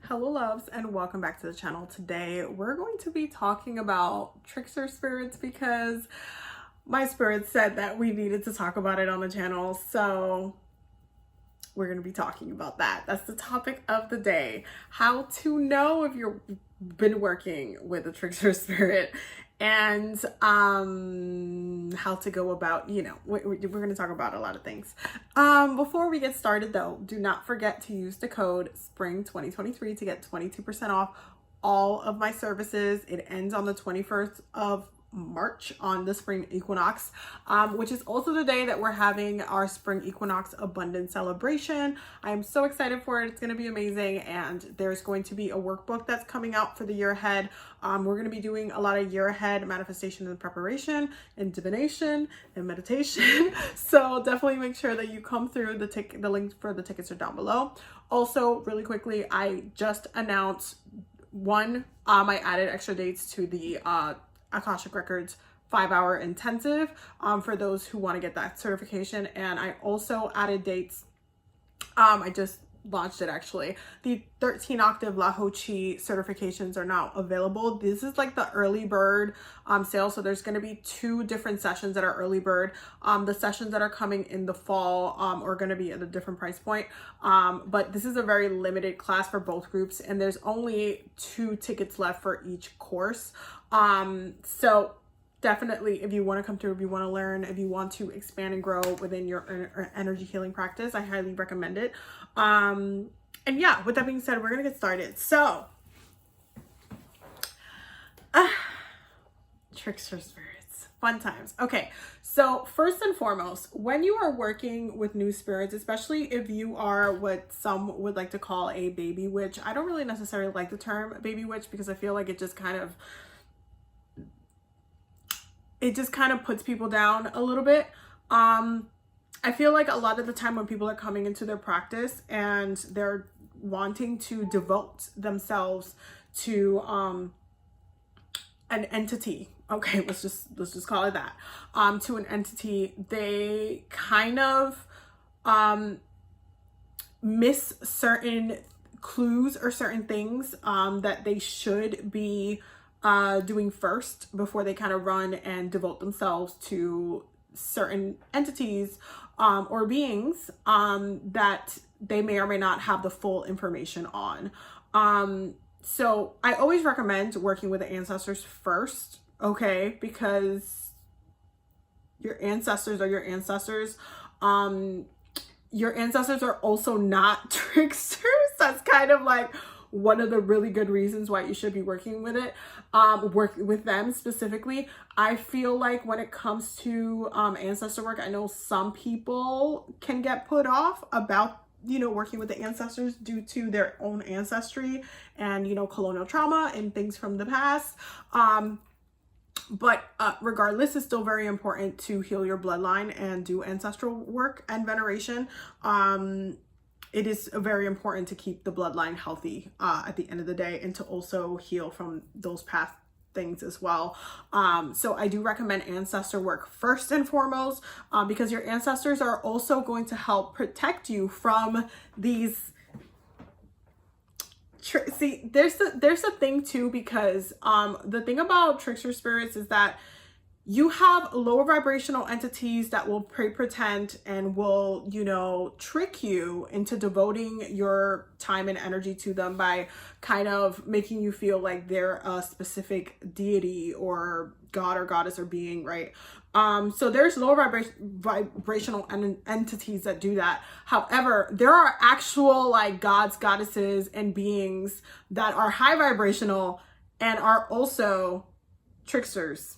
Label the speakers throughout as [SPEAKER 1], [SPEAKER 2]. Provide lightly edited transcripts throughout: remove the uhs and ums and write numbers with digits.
[SPEAKER 1] Hello loves and welcome back to the channel. Today we're going to be talking about trickster spirits because my spirit said that we needed to talk about it on the channel, so we're going to be talking about that. That's the topic of the day. How to know if you've been working with a trickster spirit and how to go about, we're going to talk about a lot of things. Before we get started though, do not forget to use the code SPRING2023 to get 22% off all of my services. It ends on the 21st of March on the spring equinox, which is also the day that we're having our spring equinox abundance celebration. I am so excited for it. It's going to be amazing, and there's going to be a workbook that's coming out for the year ahead. We're going to be doing a lot of year ahead manifestation and preparation and divination and meditation. So definitely make sure that you come through. The links for the tickets are down below. Also, really quickly, I just announced I added extra dates to the Akashic Records 5-hour intensive for those who want to get that certification, and I also added dates. I just launched it actually. The 13 octave La Ho Chi certifications are now available. This is like the early bird sale, so there's going to be 2 different sessions that are early bird. The sessions that are coming in the fall are going to be at a different price point, but this is a very limited class for both groups, and there's only 2 tickets left for each course. So definitely, if you want to come through, if you want to learn, if you want to expand and grow within your energy healing practice, I highly recommend it. And yeah, with that being said, we're going to get started. So, trickster spirits, fun times. Okay. So first and foremost, when you are working with new spirits, especially if you are what some would like to call a baby witch, I don't really necessarily like the term baby witch because I feel like it just kind of puts people down a little bit. I feel like a lot of the time when people are coming into their practice and they're wanting to devote themselves to an entity, okay, let's just call it that, to an entity, they kind of miss certain clues or certain things that they should be doing first before they kind of run and devote themselves to certain entities or beings that they may or may not have the full information on. So I always recommend working with the ancestors first, okay, because your ancestors are your ancestors. Your ancestors are also not tricksters. That's kind of like one of the really good reasons why you should be working with it, work with them specifically. I feel like when it comes to ancestor work, I know some people can get put off about, working with the ancestors due to their own ancestry and, colonial trauma and things from the past. But regardless, it's still very important to heal your bloodline and do ancestral work and veneration. It is very important to keep the bloodline healthy at the end of the day, and to also heal from those past things as well. So I do recommend ancestor work first and foremost, because your ancestors are also going to help protect you from these. See, there's a thing too, because the thing about trickster spirits is that you have lower vibrational entities that will pretend and will, trick you into devoting your time and energy to them by kind of making you feel like they're a specific deity or god or goddess or being, right? So there's lower vibrational entities that do that. However, there are actual like gods, goddesses, and beings that are high vibrational and are also tricksters.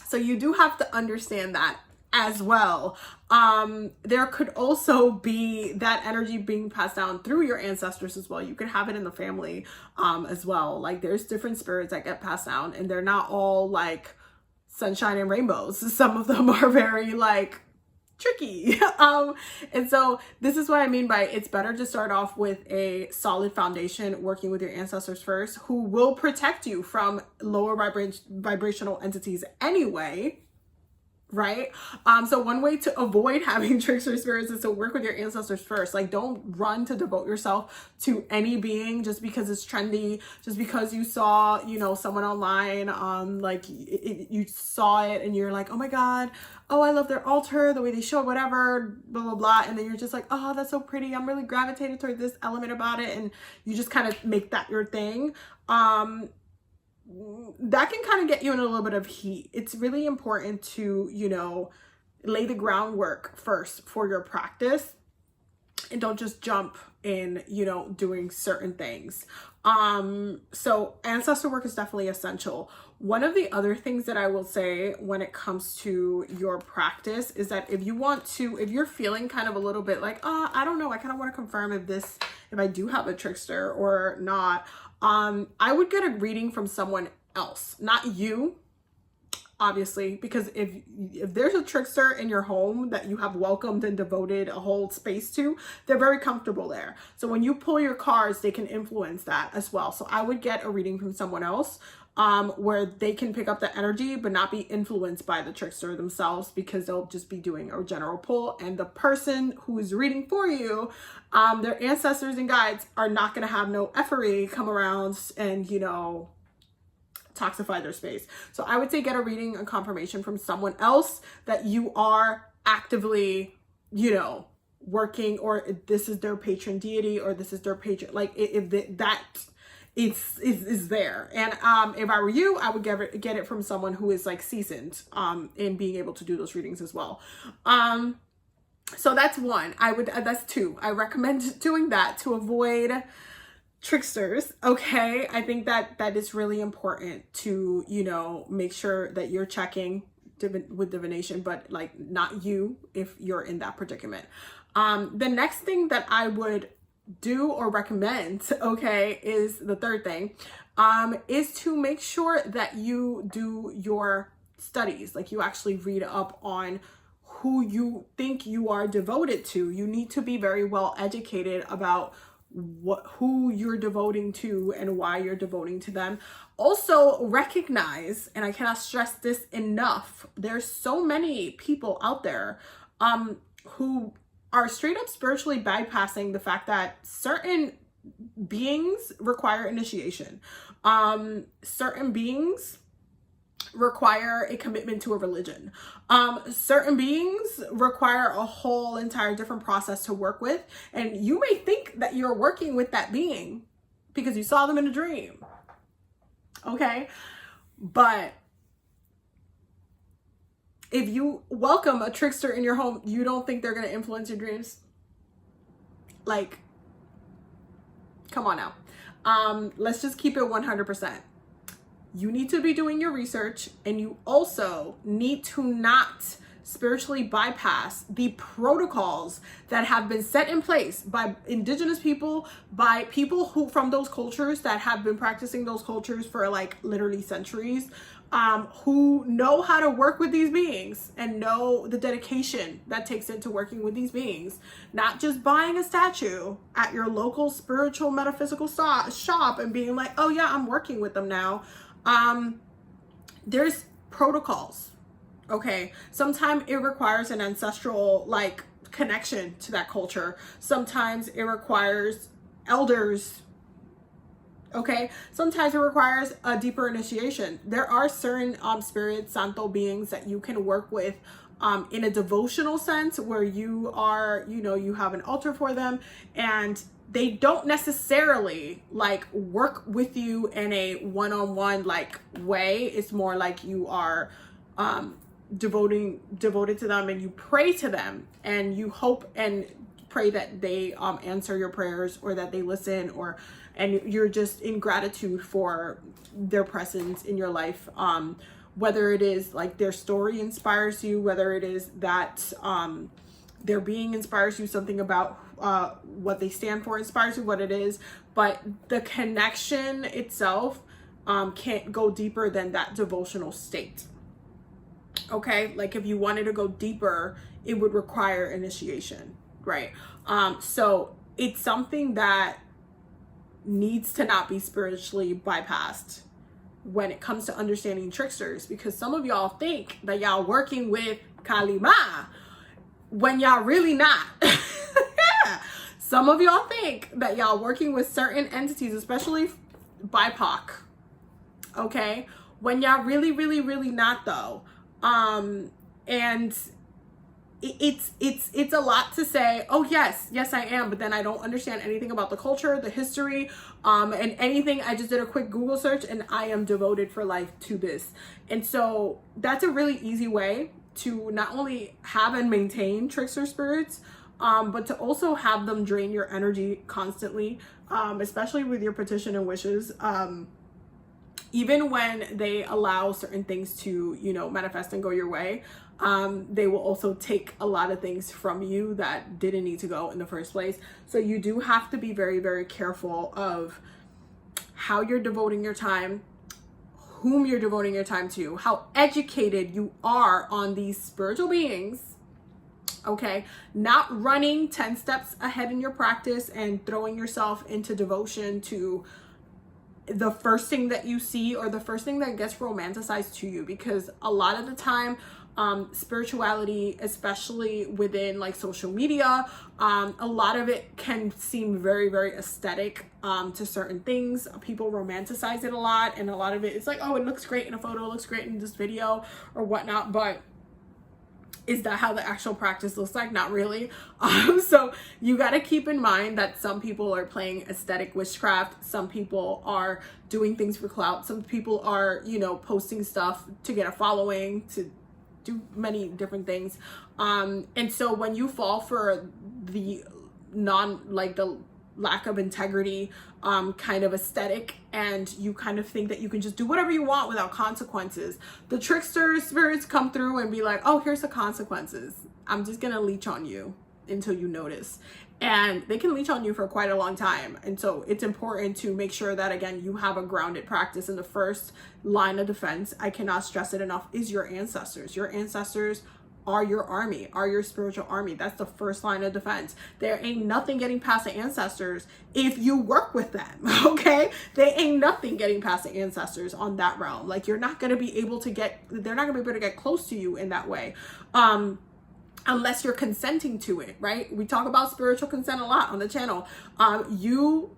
[SPEAKER 1] So you do have to understand that as well. There could also be that energy being passed down through your ancestors as well. You could have it in the family as well. Like there's different spirits that get passed down, and they're not all like sunshine and rainbows. Some of them are very like tricky. And so this is what I mean by it's better to start off with a solid foundation, working with your ancestors first, who will protect you from lower vibrational entities anyway. right? So one way to avoid having trickster spirits is to work with your ancestors first. Like, don't run to devote yourself to any being just because it's trendy, just because you saw, you know, someone online, you saw it and you're like, oh my God, oh, I love their altar, the way they show it, whatever, blah, blah, blah. And then you're just like, oh, that's so pretty. I'm really gravitated toward this element about it. And you just kind of make that your thing. That can kind of get you in a little bit of heat. It's really important to, you know, lay the groundwork first for your practice and don't just jump in, you know, doing certain things. So ancestor work is definitely essential. One of the other things that I will say when it comes to your practice is that if you're feeling kind of a little bit like, I don't know, I kind of want to confirm if I do have a trickster or not, I would get a reading from someone else, not you, obviously, because if there's a trickster in your home that you have welcomed and devoted a whole space to, they're very comfortable there. So when you pull your cards, they can influence that as well. So I would get a reading from someone else, where they can pick up the energy but not be influenced by the trickster themselves, because they'll just be doing a general pull, and the person who is reading for you, their ancestors and guides are not going to have no effery come around and, you know, toxify their space. So I would say get a reading and confirmation from someone else that you are actively, you know, working, or this is their patron deity, or this is their patron, like if that is there. And if I were you, I would get it from someone who is like seasoned in being able to do those readings as well. So that's one. That's two. I recommend doing that to avoid tricksters. Okay, I think that is really important to, you know, make sure that you're checking with divination, but like not you if you're in that predicament. The next thing that I would do or recommend, okay, is the third thing, is to make sure that you do your studies. Like, you actually read up on who you think you are devoted to. You need to be very well educated about who you're devoting to and why you're devoting to them. Also recognize, and I cannot stress this enough, there's so many people out there who are straight up spiritually bypassing the fact that certain beings require initiation. Certain beings require a commitment to a religion. Certain beings require a whole entire different process to work with. And you may think that you're working with that being because you saw them in a dream. Okay. But if you welcome a trickster in your home, you don't think they're going to influence your dreams? Like, come on now. Let's just keep it 100%. You need to be doing your research, and you also need to not spiritually bypass the protocols that have been set in place by indigenous people, by people who from those cultures that have been practicing those cultures for like literally centuries, who know how to work with these beings and know the dedication that takes into working with these beings. Not just buying a statue at your local spiritual metaphysical shop and being like, oh yeah, I'm working with them now. There's protocols. Okay. Sometimes it requires an ancestral like connection to that culture. Sometimes it requires elders. Okay. Sometimes it requires a deeper initiation. There are certain spirit santo beings that you can work with in a devotional sense, where you are, you know, you have an altar for them, and they don't necessarily like work with you in a one-on-one like way. It's more like you are devoted to them, and you pray to them, and you hope and pray that they answer your prayers, or that they listen, and you're just in gratitude for their presence in your life. Whether it is like their story inspires you, whether it is that their being inspires you, something about what they stand for inspires you, what it is, but the connection itself can't go deeper than that devotional state. Okay, like if you wanted to go deeper, it would require initiation, right? So it's something that needs to not be spiritually bypassed, when it comes to understanding tricksters, because some of y'all think that y'all working with Kalima when y'all really not. Yeah. Some of y'all think that y'all working with certain entities, especially BIPOC, okay, when y'all really, really, really not though. And it's a lot to say, oh yes I am, but then I don't understand anything about the culture, the history, and anything. I just did a quick Google search and I am devoted for life to this. And so that's a really easy way to not only have and maintain trickster spirits, but to also have them drain your energy constantly, especially with your petition and wishes. Even when they allow certain things to, you know, manifest and go your way, they will also take a lot of things from you that didn't need to go in the first place. So you do have to be very, very careful of how you're devoting your time, whom you're devoting your time to, how educated you are on these spiritual beings. Okay, not running 10 steps ahead in your practice and throwing yourself into devotion to the first thing that you see or the first thing that gets romanticized to you, because a lot of the time spirituality, especially within like social media, a lot of it can seem very, very aesthetic to certain things. People romanticize it a lot, and a lot of it is like, oh, it looks great in a photo, it looks great in this video or whatnot, but is that how the actual practice looks like? Not really. So you got to keep in mind that some people are playing aesthetic witchcraft. Some people are doing things for clout. Some people are, you know, posting stuff to get a following, to do many different things. And so when you fall for the the lack of integrity kind of aesthetic, and you kind of think that you can just do whatever you want without consequences, the trickster spirits come through and be like, oh, here's the consequences. I'm just gonna leech on you until you notice. And they can leech on you for quite a long time. And so it's important to make sure that, again, you have a grounded practice. And the first line of defense, I cannot stress it enough, is your ancestors. Your ancestors are your army, are your spiritual army. That's the first line of defense. There ain't nothing getting past the ancestors if you work with them, okay? They ain't nothing getting past the ancestors on that realm. Like, you're not gonna be able to they're not gonna be able to get close to you in that way. Unless you're consenting to it, right? We talk about spiritual consent a lot on the channel. You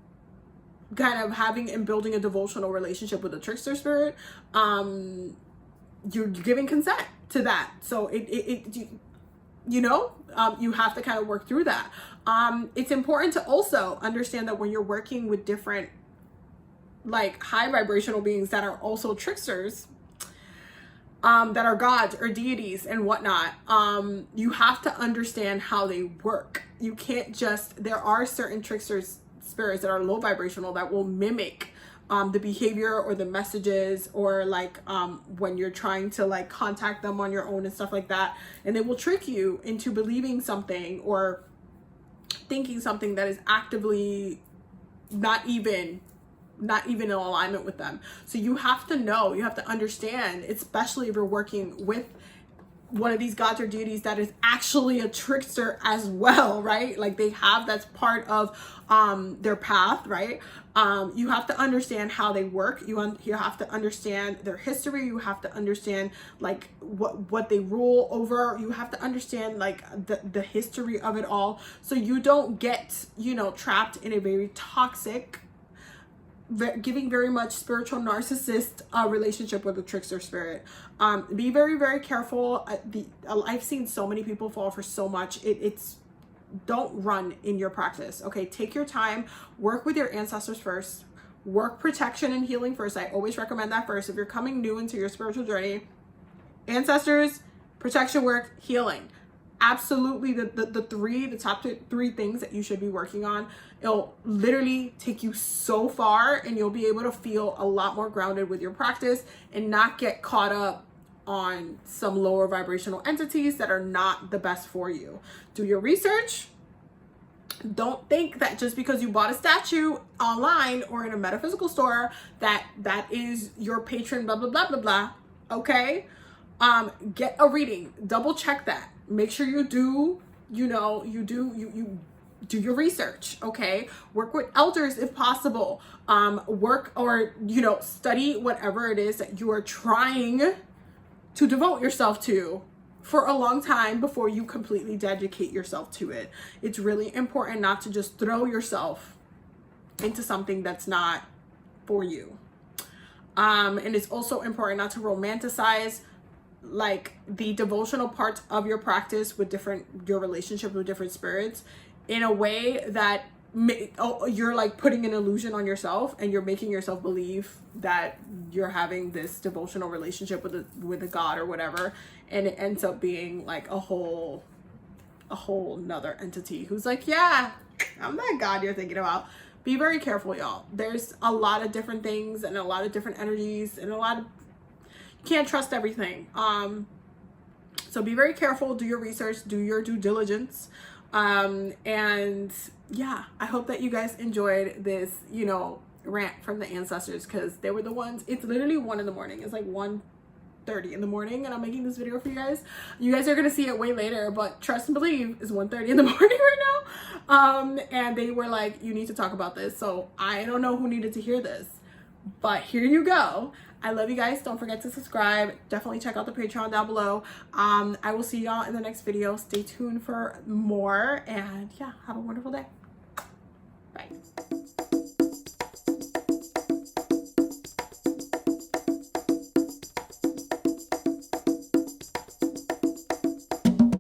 [SPEAKER 1] kind of having and building a devotional relationship with a trickster spirit, you're giving consent to that. So you have to kind of work through that. It's important to also understand that when you're working with different like high vibrational beings that are also tricksters, that are gods or deities and whatnot, you have to understand how they work. You can't just, there are certain tricksters spirits that are low vibrational that will mimic the behavior or the messages, or like when you're trying to like contact them on your own and stuff like that, and they will trick you into believing something or thinking something that is actively not even in alignment with them. So you have to know, you have to understand, especially if you're working with one of these gods or deities that is actually a trickster as well, right? Like they have, that's part of their path, right? You have to understand how they work. You have to understand their history. You have to understand like what they rule over. You have to understand like the history of it all, so you don't get, trapped in a very toxic, giving very much spiritual narcissist relationship with a trickster spirit. Be very, very careful. I've seen so many people fall for so much. Don't run in your practice. Okay, take your time, work with your ancestors first, work protection and healing first. I always recommend that first. If you're coming new into your spiritual journey, ancestors, protection work, healing. Absolutely the top three things that you should be working on. It'll literally take you so far, and you'll be able to feel a lot more grounded with your practice and not get caught up on some lower vibrational entities that are not the best for you. Do your research. Don't think that just because you bought a statue online or in a metaphysical store that is your patron, blah, blah, blah, blah, blah. Okay? Get a reading. Double check that. Make sure you do, you do your research, okay? Work with elders if possible. Work or, you know, study whatever it is that you are trying to devote yourself to for a long time before you completely dedicate yourself to it. It's really important not to just throw yourself into something that's not for you. And it's also important not to romanticize like the devotional parts of your practice with your relationship with different spirits in a way that you're like putting an illusion on yourself, and you're making yourself believe that you're having this devotional relationship with a god or whatever, and it ends up being like a whole nother entity who's like, yeah, I'm that god you're thinking about. Be very careful, y'all. There's a lot of different things and a lot of different energies and you can't trust everything. So be very careful, do your research, do your due diligence. And yeah, I hope that you guys enjoyed this, you know, rant from the ancestors, because they were the ones. It's literally 1 a.m. It's like 1:30 in the morning, and I'm making this video for you guys. You guys are gonna see it way later, but trust and believe, it's 1:30 in the morning right now. And they were like, you need to talk about this. So I don't know who needed to hear this, but here you go. I love you guys. Don't forget to subscribe. Definitely check out the Patreon down below. I will see y'all in the next video. Stay tuned for more, and yeah, have a wonderful day.